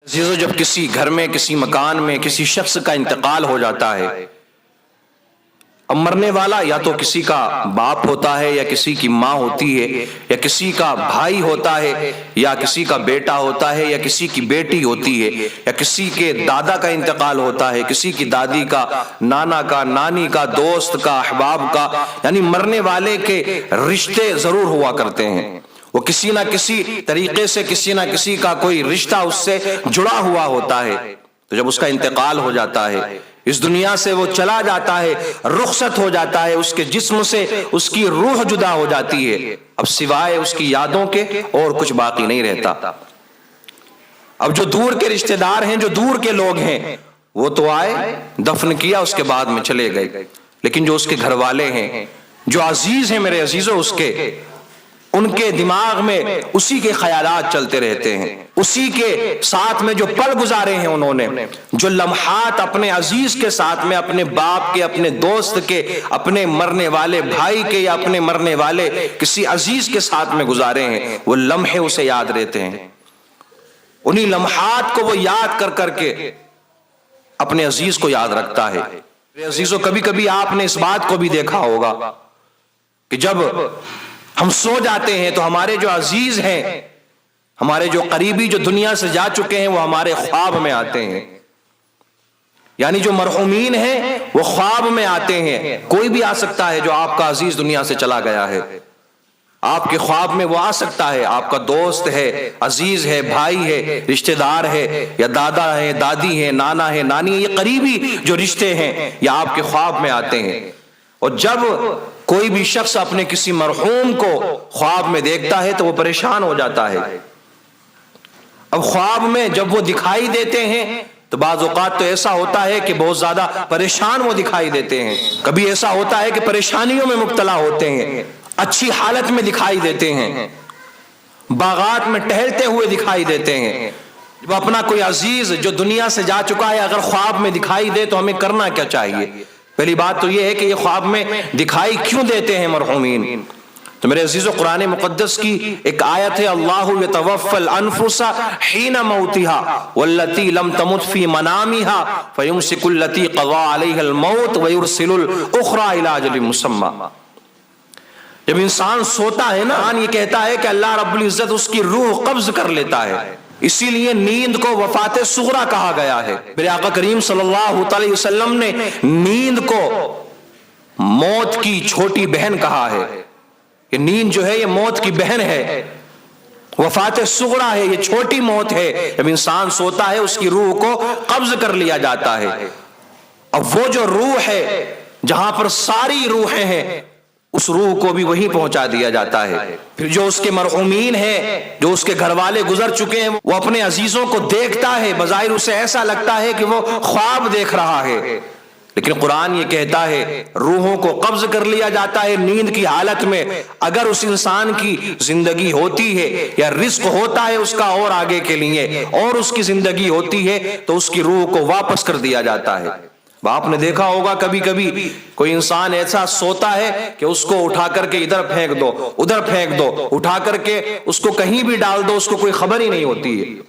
عزیزو، جب کسی گھر میں، کسی مکان میں کسی شخص کا انتقال ہو جاتا ہے، اب مرنے والا یا تو کسی کا باپ ہوتا ہے، یا کسی کی ماں ہوتی ہے، یا کسی کا بھائی ہوتا ہے، یا کسی کا بیٹا ہوتا ہے، یا کسی کی بیٹی ہوتی ہے، یا کسی کے دادا کا انتقال ہوتا ہے، کسی کی دادی کا، نانا کا، نانی کا، دوست کا، احباب کا، یعنی مرنے والے کے رشتے ضرور ہوا کرتے ہیں۔ وہ کسی نہ کسی طریقے سے کسی نہ کسی کا کوئی رشتہ اس سے جڑا ہوا ہوتا ہے۔ تو جب اس کا انتقال ہو جاتا ہے، اس دنیا سے وہ چلا جاتا ہے، رخصت ہو جاتا ہے، اس کے جسم سے اس کی روح جدا ہو جاتی ہے، اب سوائے اس کی یادوں کے اور کچھ باقی نہیں رہتا۔ اب جو دور کے رشتہ دار ہیں، جو دور کے لوگ ہیں، وہ تو آئے، دفن کیا، اس کے بعد میں چلے گئے، لیکن جو اس کے گھر والے ہیں، جو عزیز ہیں میرے عزیزوں، ان کے دماغ میں اسی کے خیالات چلتے رہتے ہیں، اسی کے ساتھ میں جو پل گزارے ہیں انہوں نے، جو لمحات اپنے عزیز کے ساتھ میں، اپنے باپ کے، اپنے دوست کے، اپنے مرنے والے بھائی کے، یا اپنے مرنے والے کسی عزیز کے ساتھ میں گزارے ہیں، وہ لمحے اسے یاد رہتے ہیں۔ انہی لمحات کو وہ یاد کر کر کے اپنے عزیز کو یاد رکھتا ہے۔ میرے عزیزوں، کبھی کبھی آپ نے اس بات کو بھی دیکھا ہوگا کہ جب ہم سو جاتے ہیں تو ہمارے جو عزیز ہیں، ہمارے جو قریبی جو دنیا سے جا چکے ہیں، وہ ہمارے خواب میں آتے ہیں۔ یعنی جو مرحومین ہیں وہ خواب میں آتے ہیں۔ کوئی بھی آ سکتا ہے جو آپ کا عزیز دنیا سے چلا گیا ہے، آپ کے خواب میں وہ آ سکتا ہے، آپ کا دوست ہے، عزیز ہے، بھائی ہے، رشتہ دار ہے، یا دادا ہے، دادی ہے، نانا ہے، نانی ہے، یہ قریبی جو رشتے ہیں یہ آپ کے خواب میں آتے ہیں۔ اور جب کوئی بھی شخص اپنے کسی مرحوم کو خواب میں دیکھتا ہے تو وہ پریشان ہو جاتا ہے۔ اب خواب میں جب وہ دکھائی دیتے ہیں تو بعض اوقات تو ایسا ہوتا ہے کہ بہت زیادہ پریشان وہ دکھائی دیتے ہیں، کبھی ایسا ہوتا ہے کہ پریشانیوں میں مبتلا ہوتے ہیں، اچھی حالت میں دکھائی دیتے ہیں، باغات میں ٹہلتے ہوئے دکھائی دیتے ہیں۔ جب اپنا کوئی عزیز جو دنیا سے جا چکا ہے اگر خواب میں دکھائی دے تو ہمیں کرنا کیا چاہیے؟ پہلی بات تو یہ ہے کہ یہ خواب میں دکھائی کیوں دیتے ہیں مرحومین؟ تو میرے عزیزو، قرآن مقدس کی ایک آیت ہے، اللہ یتوفی الانفس حین موتها واللتی لم تمت فی منامها فیمسک التی قضا علیها الموت ویرسل الاخرى الی اجل مسمى۔ جب انسان سوتا ہے نا، یہ کہتا ہے کہ اللہ رب العزت اس کی روح قبض کر لیتا ہے، اسی لیے نیند کو وفات صغریٰ کہا گیا ہے۔ میرے آقا کریم صلی اللہ علیہ وسلم نے نیند کو موت کی چھوٹی بہن کہا ہے، کہ نیند جو ہے یہ موت کی بہن ہے، وفات صغریٰ ہے، یہ چھوٹی موت ہے۔ جب انسان سوتا ہے اس کی روح کو قبض کر لیا جاتا ہے۔ اب وہ جو روح ہے جہاں پر ساری روحیں ہیں، اس روح کو بھی وہیں پہنچا دیا جاتا ہے۔ پھر جو اس کے مرحومین ہیں، جو اس کے گھر والے گزر چکے ہیں، وہ اپنے عزیزوں کو دیکھتا ہے، بظاہر اسے ایسا لگتا ہے کہ وہ خواب دیکھ رہا ہے، لیکن قرآن یہ کہتا ہے روحوں کو قبض کر لیا جاتا ہے نیند کی حالت میں۔ اگر اس انسان کی زندگی ہوتی ہے یا رزق ہوتا ہے اس کا اور آگے کے لیے، اور اس کی زندگی ہوتی ہے تو اس کی روح کو واپس کر دیا جاتا ہے۔ آپ نے دیکھا ہوگا کبھی کبھی کوئی انسان ایسا سوتا ہے کہ اس کو اٹھا کر کے ادھر پھینک دو، ادھر پھینک دو، اٹھا کر کے اس کو کہیں بھی ڈال دو، اس کو کوئی خبر ہی نہیں ہوتی ہے۔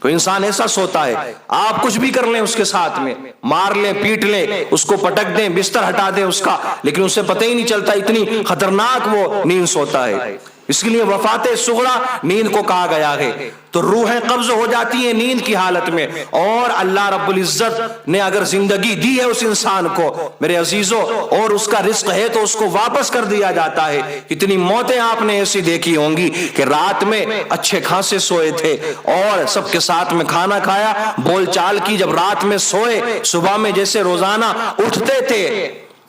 کوئی انسان ایسا سوتا ہے، آپ کچھ بھی کر لیں اس کے ساتھ میں، مار لیں، پیٹ لیں، اس کو پٹک دیں، بستر ہٹا دیں اس کا، لیکن اسے پتہ ہی نہیں چلتا، اتنی خطرناک وہ نیند سوتا ہے۔ اس کے لیے وفات صغریٰ نیند کو کہا گیا ہے۔ تو روحیں قبض ہو جاتی ہیں نیند کی حالت میں، اور اللہ رب العزت نے اگر زندگی دی ہے اس انسان کو میرے عزیزوں، اور اس کا رزق ہے تو اس کو واپس کر دیا جاتا ہے۔ کتنی موتیں آپ نے ایسی دیکھی ہوں گی کہ رات میں اچھے خاصے سوئے تھے اور سب کے ساتھ میں کھانا کھایا، بول چال کی، جب رات میں سوئے صبح میں جیسے روزانہ اٹھتے تھے،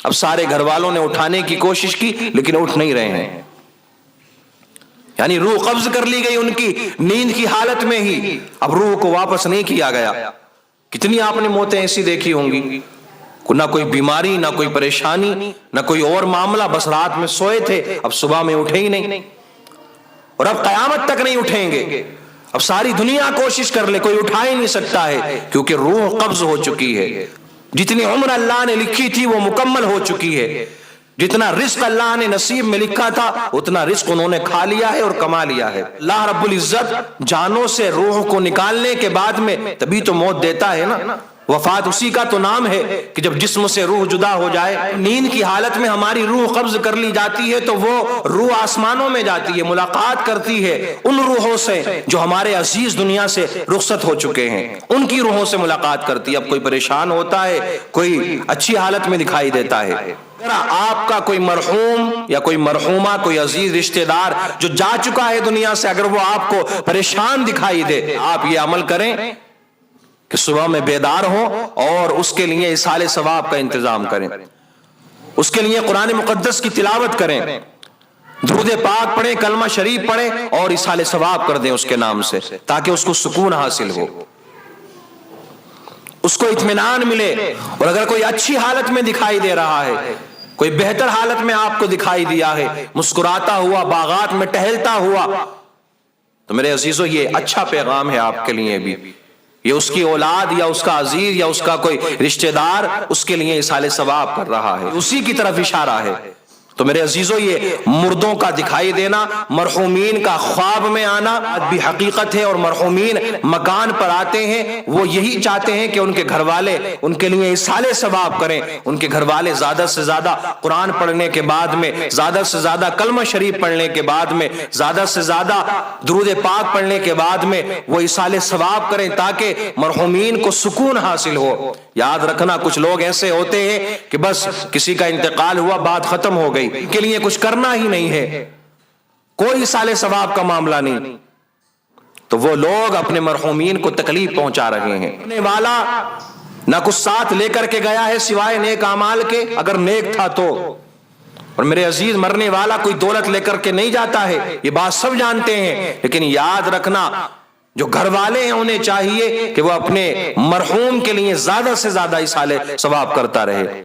اب سارے گھر والوں نے اٹھانے کی کوشش کی لیکن اٹھ نہیں رہے ہیں، یعنی روح قبض کر لی گئی ان کی نیند کی حالت میں ہی، اب روح کو واپس نہیں کیا گیا۔ کتنی آپ نے موتیں ایسی دیکھی ہوں گی، نہ کوئی بیماری، نہ کوئی پریشانی، نہ کوئی اور معاملہ، بس رات میں سوئے تھے، اب صبح میں اٹھے ہی نہیں، اور اب قیامت تک نہیں اٹھیں گے۔ اب ساری دنیا کوشش کر لے، کوئی اٹھا ہی نہیں سکتا ہے، کیونکہ روح قبض ہو چکی ہے۔ جتنی عمر اللہ نے لکھی تھی وہ مکمل ہو چکی ہے، جتنا رزق اللہ نے نصیب میں لکھا تھا اتنا رزق انہوں نے کھا لیا ہے اور کما لیا ہے۔ اللہ رب العزت جانوں سے روح کو نکالنے کے بعد میں تبھی تو موت دیتا ہے نا، وفات اسی کا تو نام ہے کہ جب جسم سے روح جدا ہو جائے۔ نیند کی حالت میں ہماری روح قبض کر لی جاتی ہے تو وہ روح آسمانوں میں جاتی ہے، ملاقات کرتی ہے ان روحوں سے جو ہمارے عزیز دنیا سے رخصت ہو چکے ہیں، ان کی روحوں سے ملاقات کرتی ہے۔ اب کوئی پریشان ہوتا ہے، کوئی اچھی حالت میں دکھائی دیتا ہے، اگر آپ کا کوئی مرحوم یا کوئی مرحومہ، کوئی عزیز رشتہ دار جو جا چکا ہے دنیا سے، اگر وہ آپ کو پریشان دکھائی دے، آپ یہ عمل کریں کہ صبح میں بیدار ہوں اور اس کے لیے ایصال ثواب کا انتظام کریں، اس کے لیے قرآن مقدس کی تلاوت کریں، درود پاک پڑھیں، کلمہ شریف پڑھیں اور ایصال ثواب کر دیں اس کے نام سے، تاکہ اس کو سکون حاصل ہو، اس کو اطمینان ملے۔ اور اگر کوئی اچھی حالت میں دکھائی دے رہا ہے، کوئی بہتر حالت میں آپ کو دکھائی دیا ہے، مسکراتا ہوا، باغات میں ٹہلتا ہوا، تو میرے عزیزو یہ اچھا پیغام ہے آپ کے لیے بھی، یہ اس کی اولاد یا اس کا عزیز یا اس کا کوئی رشتہ دار اس کے لیے ایصال ثواب کر رہا ہے، اسی کی طرف اشارہ ہے۔ تو میرے عزیزو یہ مردوں کا دکھائی دینا، مرحومین کا خواب میں آنا بھی حقیقت ہے، اور مرحومین مکان پر آتے ہیں، وہ یہی چاہتے ہیں کہ ان کے گھر والے ان کے لیے ایصال ثواب کریں، ان کے گھر والے زیادہ سے زیادہ قرآن پڑھنے کے بعد میں، زیادہ سے زیادہ کلمہ شریف پڑھنے کے بعد میں، زیادہ سے زیادہ درود پاک پڑھنے کے بعد میں وہ ایصال ثواب کریں، تاکہ مرحومین کو سکون حاصل ہو۔ یاد رکھنا کچھ لوگ ایسے ہوتے ہیں کہ بس کسی کا انتقال ہوا، بات ختم ہو گئی، ان کے لیے کچھ کرنا ہی نہیں ہے، کوئی ایصال ثواب کا معاملہ نہیں، تو وہ لوگ اپنے مرحومین کو تکلیف پہنچا رہے ہیں۔ مرنے والا نہ کچھ ساتھ لے کر کے گیا ہے سوائے نیک اعمال کے، اگر نیک تھا تو، اور میرے عزیز مرنے والا کوئی دولت لے کر کے نہیں جاتا ہے، یہ بات سب جانتے ہیں، لیکن یاد رکھنا جو گھر والے ہیں انہیں چاہیے کہ وہ اپنے مرحوم کے لیے زیادہ سے زیادہ ایصال ثواب کرتا رہے۔